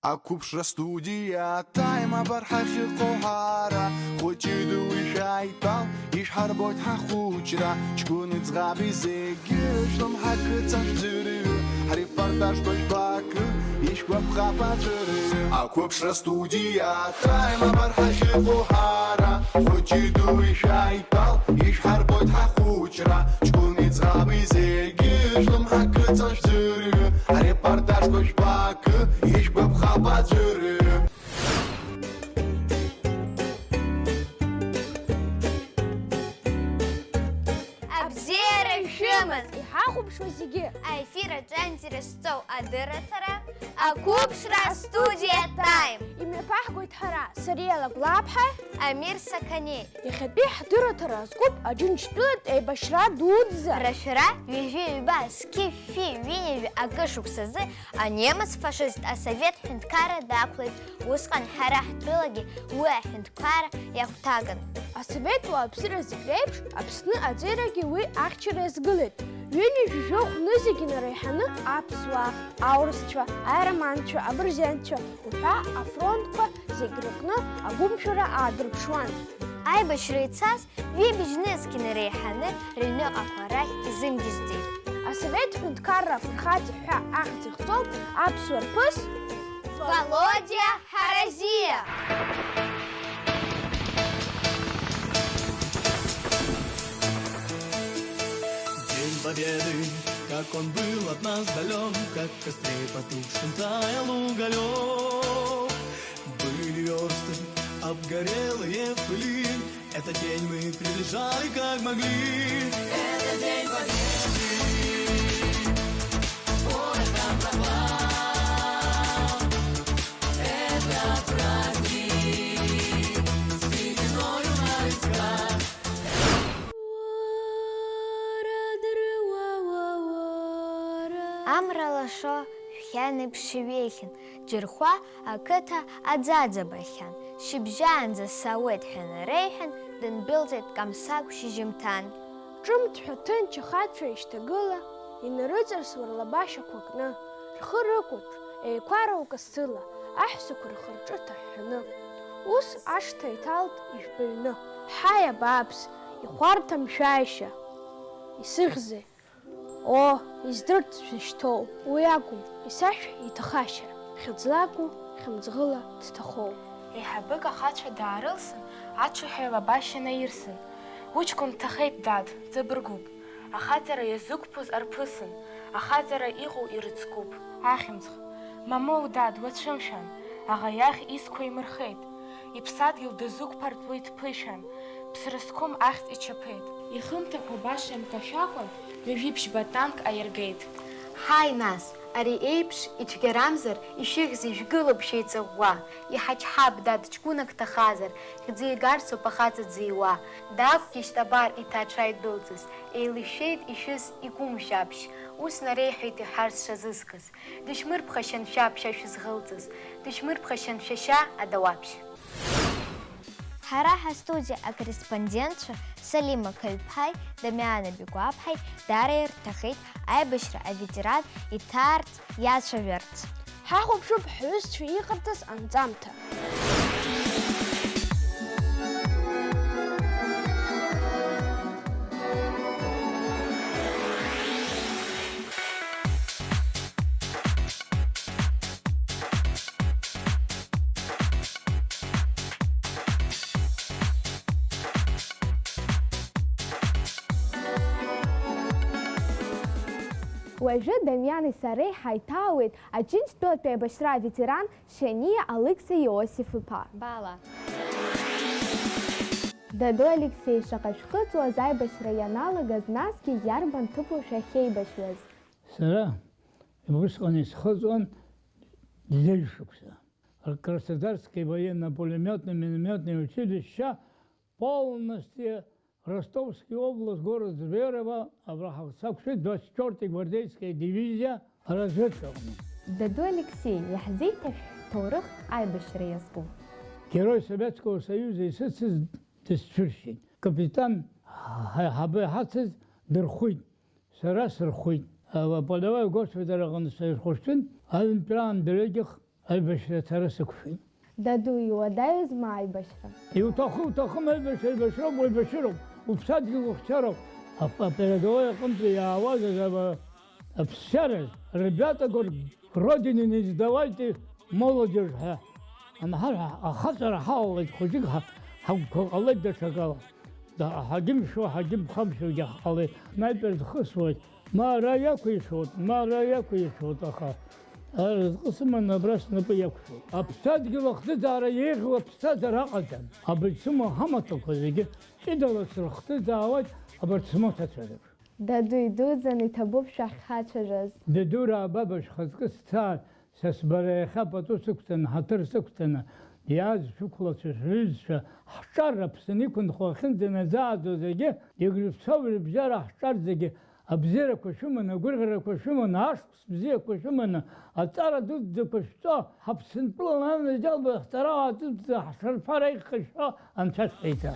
Акупшра студия тайма бархахи қоҳара хучиду ишайтал ишҳарбойт ҳахучра чкуни цғаби зегишлам ҳакыцаш зыры репортаж бак ишкваб хапазыры Акупшра студия тайма бархахи қоҳара хучиду ишайтал ишҳарбойт ҳахучра чкуни цғаби зегишлам ҳакыцаш зыры репортаж бак ишкваб хапазыры Иҳахәаԥшуа зегьы аефираҿы аинтересҵоу адырраҭара Акупшра студиа тайм имҩаԥаҳгоит ҳара Сариа Лагәлаԥҳа, Амир Сакани. Иахьатәи ҳдырраҭара азкуп Аџьынџьтәылатә еибашьра дуӡӡа Рашәара ҩажәи ҩба зқьи-фи ҩынҩажәи акы шықәсазы анемец фашист асовет ҳәынҭқарра дақәлеит. Усҟан ҳара ҳтәылагьы уи аҳәынҭқарра иахәҭаган. Асовет уааԥсыра зегь реиԥш Аԥсны аҵеирагьы уи ахьчара иазгылеит. Ҩынҩажәи жәохәны зегьы нареиҳаны аԥсуаа, аурысцәа, аерманцәа, абырзенцәа уҳәа афронтқәа зегь рыҟны агәымшәара аадырԥшуан. Аибашьра ицаз ҩыбжьнызқь нареиҳаны рыҩныҟақәа рахь изымгьежьӡеит. Асовет ҳәынҭқарра афырхаҵа ҳәа ахьӡ ихҵоуп аԥсуа рԥыс Володя Харазиа. День Победы, как он был от нас далек, как в костре потухшим таял уголек. Были версты, обгорелые в пыли, этот день мы прилежали как могли. Это день Победы, поле там пропал, это праздник с сединою на висках. Амра лашо шәхьан еиԥш иҩеихьан, џьырхәа ақыҭа аӡаӡа бахьан. Шьыбжьаанӡа сауеит ҳәа нареиҳәан, дындәылҵит Камсагә шьыжьымҭан. ҿымҭ-ҳәа ҭынч ахацәа еишьҭагыла, инарыҵарсуа рлабашьақәа кны, рхы рыкәаҽ, еиқәара касыла, аҳәсақәа рхырҿы ҭаҳәҳәаны. Ус ашҭа иҭалт ижәбаҩны, ҳаи абааԥс, ихәарҭам шәааишьа, исыхьзеи? Издырт шәышьҭоу, уи акәым, исашәҳә иҭахашьа, хьыӡлакәу, хьымӡӷыла дҭахоу. Еиҳабык ахацәа даарылсын, аҽҳәа илабашьа наирсын. Уҷкәын дҭахеит, дад, ӡабыргуп. Ахаҵара иазықәԥоз арԥысын, ахаҵара иҟоу ирыцкуп. Ахьымӡӷ, мамоу, дад, уацәымшәан, аӷа иахь изқәа имырхеит. Иԥсадгьыл дазықәԥартәуеит ԥышәан, ԥсра зқәым ахьӡ ичаԥеит. Ихымҭақәа баша имкашәакәан, ҩажәи ԥшьба-танк аиргеит. Ҳаи нас, ари еиԥш ицәгьарамзар, ишәыхьзеи шәгылоуп шәеиҵаӷәӷәа. Иҳачҳап, дад, ҷкәынак ҭахазар, хьӡы игарцоуп ахаҵа дзиуа. Дақәгьежьт абар иҭаацәа идәылҵыз, еилышәшәеит ишәыз игәымшәаԥшь. Ус нареиҳәеит иҳәарц шазызкыз. Дышьмырԥхашьан шәаԥшь шәызӷылҵыз, дышьмырԥхашьан шәашьа адауаԥшь. Ҳара ҳастудиа акорреспондентцәа Салима Кальԥҳаи, Дамиана Бигәаԥҳаи дара ирҭахеит аибашьра аветеран иҭаарц, иацәажәарц. Ҳахәаԥшуп ҳҩызцәа иҟарҵаз анҵамҭа. Уажәы Дамиани сареи ҳаиҭаауеит Аџьынџьтәылатәи аибашьра аветеран Шьаниа Алықьса Иосиф-иԥа. Бала. Даду Алексеи, шаҟа шәхыҵуаз аибашьра ианалагаз, насгьы иарбан ҭыԥу шәахьеибашьуаз? Сара усҟан исхыҵуан ӡыжь-шықәса. Краснодарское военно-пулеметно-минометное училище, полностью Ростовская область, город Зверово, Абраховцев, 24-я гвардейская дивизия, разведка. Даду Алексей, иаҳзеиҭашәҳә ҭоурых аибашьра иазку? Герой Советского Союза исыцыз дысцәыршьит. Капитан ҳабы-ҳацыз дырхәит, сара сырхәит. Полевой госпиталь аҟны саирхәышәтәын, аҩынтәраан дырҩегьых аибашьра ацара сықәшәеит. Даду, иуадаҩызма аибашьра? Иуҭахым аибашьроуп, уаибашьыроуп, уԥсадгьыл ухьчароуп. Апередовой аҟынтәи иаауаз аԥсшьараз, ребята родине не сдавайте молодежь ҳәа. Ахаҵара ҳалалеит, хәыҷык ҳҟалеит даҽакала. Ҳагьымшәо, ҳагьымхамшәогьы ҳҟалеит. Снайпер дхысуеит, маара иақәишоит, аха разҟы сыманы абра снапы иақәшәоит. Аԥсадгьыл ахҭыӡаара еиӷьу аԥсҭазаара аҟаӡам. Абыржә сымоу ҳамаҭәақәа зегьы ҷыдала срыхҭыӡаауеит абарҭ смоҭацәа реиԥш. Даду, идуӡӡаны иҭабуп шәахьхацәажәаз. Дадура баба шхаҵкы сцаар, са сбара иахьа пату сықәҵаны, ҳаҭыр сықәҵаны, иааз шәықәлацәа, шәҩызцәа, ҳҿарра Аԥсны иқәынхо ахьынӡаназааӡо зегьы, игәырԥсоу рыбжьара ҳҿар зегьы, абзиарақәа шәыманы, агәырӷьарақәа шәыманы, ашықәс бзиақәа шәыманы, аҵара дуӡӡақәа шәҵо, ҳаԥсынтәылан анаџьалба ахҵара аҵыҵӡа, ҳшарԥара ихшәо анцәа шәҳәеиҭа.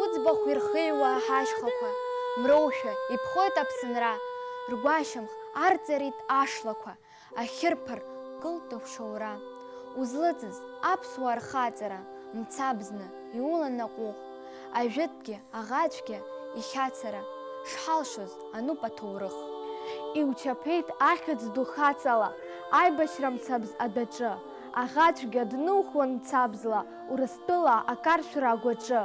Уӡбахә ирхыҩуа ҳашьхақәа, мроушәа иԥхоит Аԥсынра, ргәашьамх арҵарит ашлақәа, ахьырԥар гылт ушьоура. Узлыҵыз аԥсуаа рхаҵара, мцабзны иулан аҟәыӷ, ажәытәгьы, аӷаҵәгьы ихьацара, шҳалшоз ануп аҭоурых. Иучаԥеит ахьыӡ ду хаҵала, аибашьра мцабз адәаҿы, аӷаҵәгьы днухуан мцабзла, Урыстәыла акаршәра агәаҿы.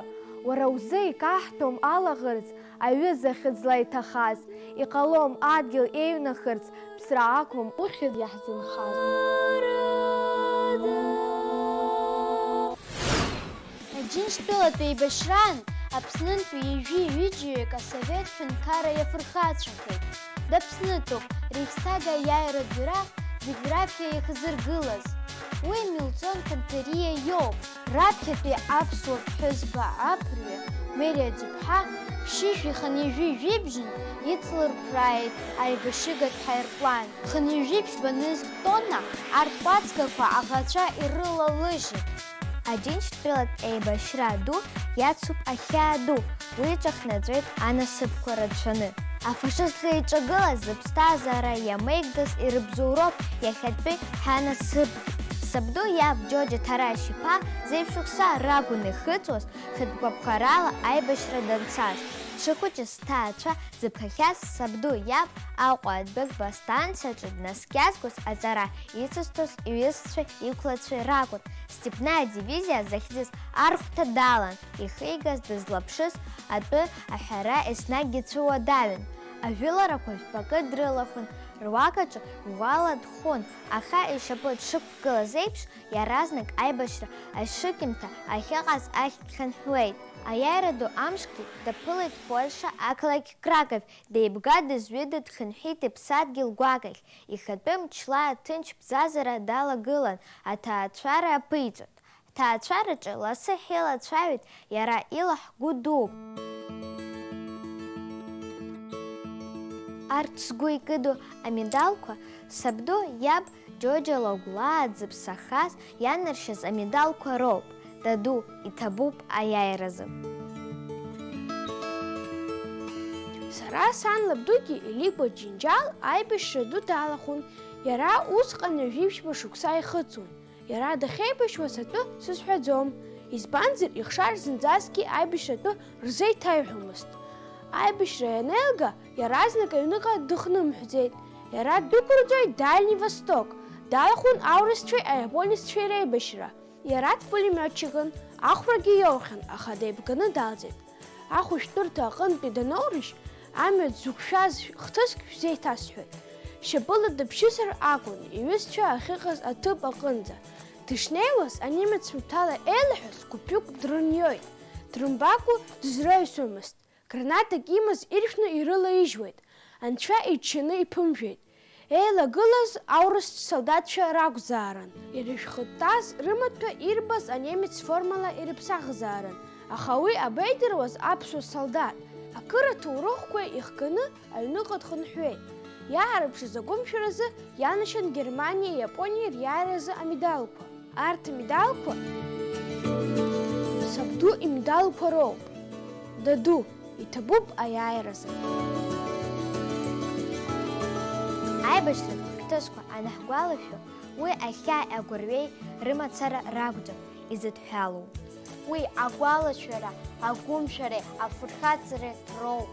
Уара узы икаҳҭәом алаӷырӡ, аҩыза хьыӡла иҭахаз, иҟалом адгьыл еиҩнахырц, ԥсра ақәым ухьыӡ иаҳзынхаз. Аџьынџьтәылатәи еибашьраан Аԥснынтәи ҩажәи-ҩыџьаҩык асовет ҳәынҭқарра иафырхацәахеит. Даԥснытәуп Рейхстаг аиааира џьара зегь раԥхьа иахзыргылаз. Уи Милton Канҭариа иоуп, раԥхьатәи аԥсуа ԥҳәызба аԥырҩы Мериа-ӡыԥҳа ԥшьышәи хынҩажәи-жәибжьын иҵлырԥрааит аибашьыгатә ҳаирплан. Хынҩажәи-ԥшьба нызқь тонна арҭ-кәацкақәа аӷацәа ирылалыжьит. Аџьынџьтәылатә еибашьра ду иацуп ахьаа ду, уи иҿахнаҵәеит анасыԥқәа рацәаны. Афашистқәа иҿагылаз зыԥсҭазаара иамеигӡаз ирыбзоуроуп иахьатәи ҳанасыԥгьы. Сабду иаб Џьоџьа Ҭарашь-иԥа зеиԥшықәса ракәын ихыҵуаз хатәгәаԥхарала аибашьра данцаз. Дшахәыҷыз сҭаацәа зыԥхахьаз сабду иаб Аҟәа адәыӷба астанциаҿы днаскьазгоз аҵара ицызҭоз иҩызцәеи иқәлацәеи ракәын. Степнаиа дивизиа захьӡыз архәҭа далан, ихигаз дызлаԥшыз атәы аҳәара еснагьгьы цәуадаҩын. Ажәыларақәа жәпакы дрылахәын, руакаҿы ӷәӷәала дхон, аха ишьапы дшықәгылаз еиԥш, иаразнак аибашьра ашыкьымҭа ахьыҟаз ахь дхынҳәуеит. Аиааира ду амшгьы даԥылеит Польша ақалақь Краков, деибга-дызҩыда дхынҳәит иԥсадгьыл гәакахь. Ихатәы мчла аҭынч бзазара далагылан, аҭаацәара аԥиҵот. Ҳҭаацәараҿы ласы ҳилацәажәеит, иара илаҳгәы дууп. Арҭ сгәы икыду амедалқәа сабду иаб Џьоџьа Лагәлаа дзыԥсахаз ианаршьаз амедалқәа роуп. Даду, иҭабуп аиааиразы. Сара сан лабдугьы Иликәа Џьынџьал аибашьра ду далахәын, иара усҟан ҩажәи-ԥшьба шықәса ихыҵуан. Иара дахьеибашьуаз атәы сызҳәаӡом, избанзар ихшар зынӡасгьы аибашьра атәы рзеиҭаиҳәомызт. Аибашьра ианеилга, иаразнак аҩныҟа дыхнымҳәӡеит. Иара дәықәырҵоит Дальний Восток, далахәын аурысцәеи аиапонеццәеи реибашьра. Иара дпулемиотчикын, ахәрагьы иоухьан, аха деибганы далҵит. Ахәышәтәырҭа аҟынтәи даноурышь, амҩа дзықәшәаз хҭыск шәзеиҭасҳәоит. Шьапыла дыԥшьысыр акәын, иҩызцәа ахьыҟаз аҭыԥ аҟынӡа. Дышнеиуаз анемец мҭала еилаҳәаз гәыԥҩык дрыниоит. Дрымбакәа дызраҩсуамызт. Гранатак имаз иршәны ирылаижьуеит. Анцәа иччаны иԥымжәеит. Еилагылаз аурыстә солдатцәа ракәзаарын. Ирышәхыттаз рымаҭәа ирбаз анемец формала ирыԥсахзаарын. Аха уи абеидыруаз аԥсуа солдат, акыраҭоурыхқәа ихганы аҩныҟа дхынҳәуеит. Иаарԥшыз агәымшәаразы ианашьан Германиа, Иапониа риааиразы амедалқәа. Арҭ амедалқәа сабду имедалқәа роуп. Даду, иҭабуп аиааиразы. Аибашьратә хҭысқәа анаҳгәалашәо, уи ахьааи агәырҩеи рымацара ракәӡам изыдҳәалоу. Уи агәалашәара, агәымшәареи, афырхаҵареи роуп.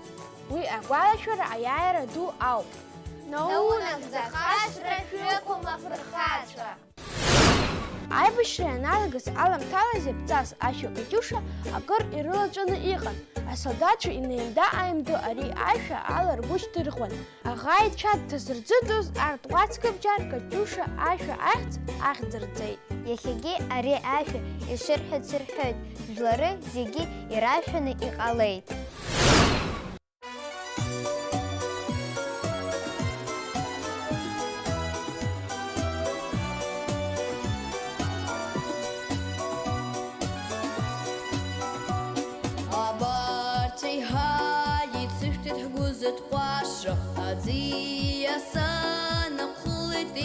Уи агәалашәара аиааира ду ауп. Наунагӡа хашҭра шәықәым афырхацәа. Аибашьра ианалагаз аламҭалаз иаԥҵас ашәа Катиуша акыр ирылаҵәаны иҟан. Асолдатцәа инеимда-ааимдо ари ашәа ала ргәы шьҭырхуан. Аӷа ицәа дҭазырӡыдоз артҟәацкабџьар Катиуша ашәа ахьӡ ахьӡырҵеит. Иахьагьы ари ашәа ишырҳәац рҳәоит, жәлары зегьы ирашәаны иҟалеит.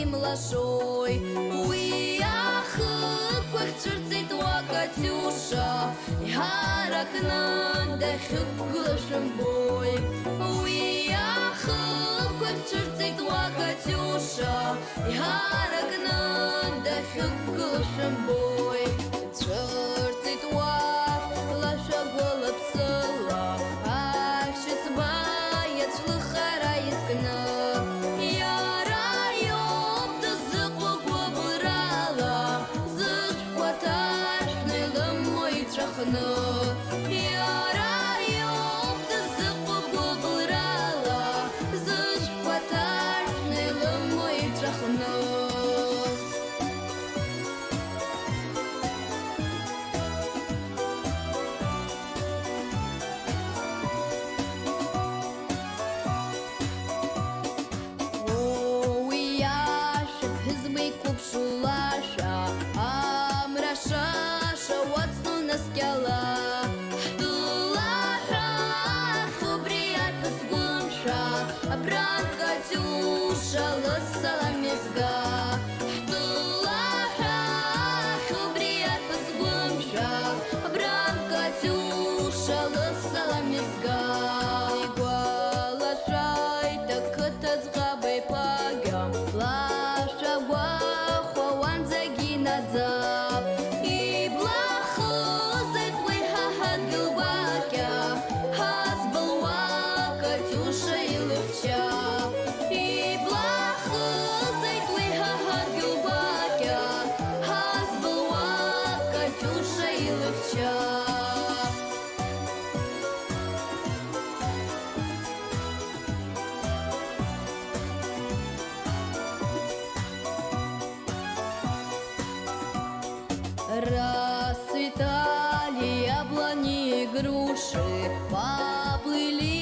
Имлашой, уи ахықәа хьҽырҵеит уа Катиуша, иҳаракны дахьықәгылашәа мбои. Уи ахықәа хьҽырҵеит уа Катиуша, иҳаракны дахьықәгылашәа мбои. Цәырҵит уа лашәа гәыла-ԥсыла, ахьшьыцба иацәлыхара изкны. Иара иоуп дызыҟоу гәыблрала, зышәқәа ҭаршәны илымоу иҵәахны. Уи ашәа ԥҳәызба иқәыԥшу лашәа, амра шаша уацну наскьала. Брат Катиуша лысала мезга, ҳтылаҳәа хубриат пызгәымшәа, брат Катиуша лысала мезга. Игәалашәоит ақыҭа ӡӷаб еиԥагьа, лашәа гәахәа уанӡагьы инаӡап. Иблахызеит уи ҳаҳа дгьылгәакьа, ҳазбылуа Катиуша илыхьча. Иблахызеит уи ҳаҳа дгьылгәакьа, ҳазбылуа Катиуша илыхьча. Расцветали яблони и груши, поплыли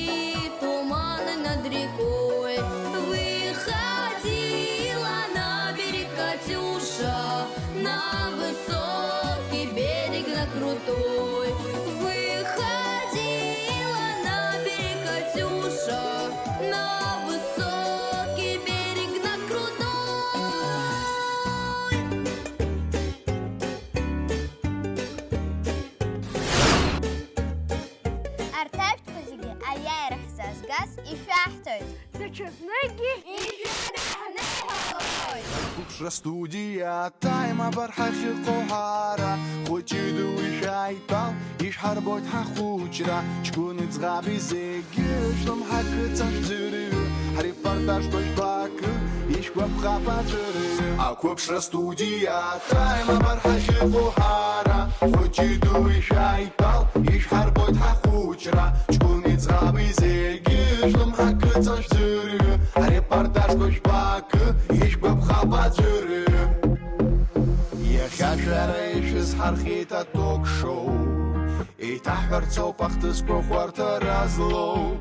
туманы над рекой. Выходила на берег Катиуша, на высокий берег, на крутой. Выходила на берег Катиуша, на высокий берег, на крутой. Арҭаҩцәқәа зегьы аиааира ҳзаазгаз ишәаҳҭоит. Даҽазныкгьы Ишәаҳҭны иҳалоит. Кәыԥшра студиа таима барҳахь иҟоу ҳара, хәыҷи дуи шәааидтәал ишәҳарбоит ҳахәыҷра, ҷкәыни ӡӷаби зегьы шәлымҳа кыҵан шәӡырҩы, ҳрепортажтә жәбакы ишәгәаԥхап аӡәырҩы. Акәыԥшра студиа таима барҳахь иҟоу ҳара, хәыҷи дуи шәааидтәал ишәҳарбоит ҳахәыҷра, ҷкәыни ӡӷаби зегьы шәлымҳа кыҵан шәӡырҩы, ҳрепортажтә жәбакы ишәгәаԥхап аӡәырҩы. Иахьа шәара ишәызҳархеит аток-шоу, еиҭаҳҳәарц ауп ахҭысқәа хәарҭара злоу.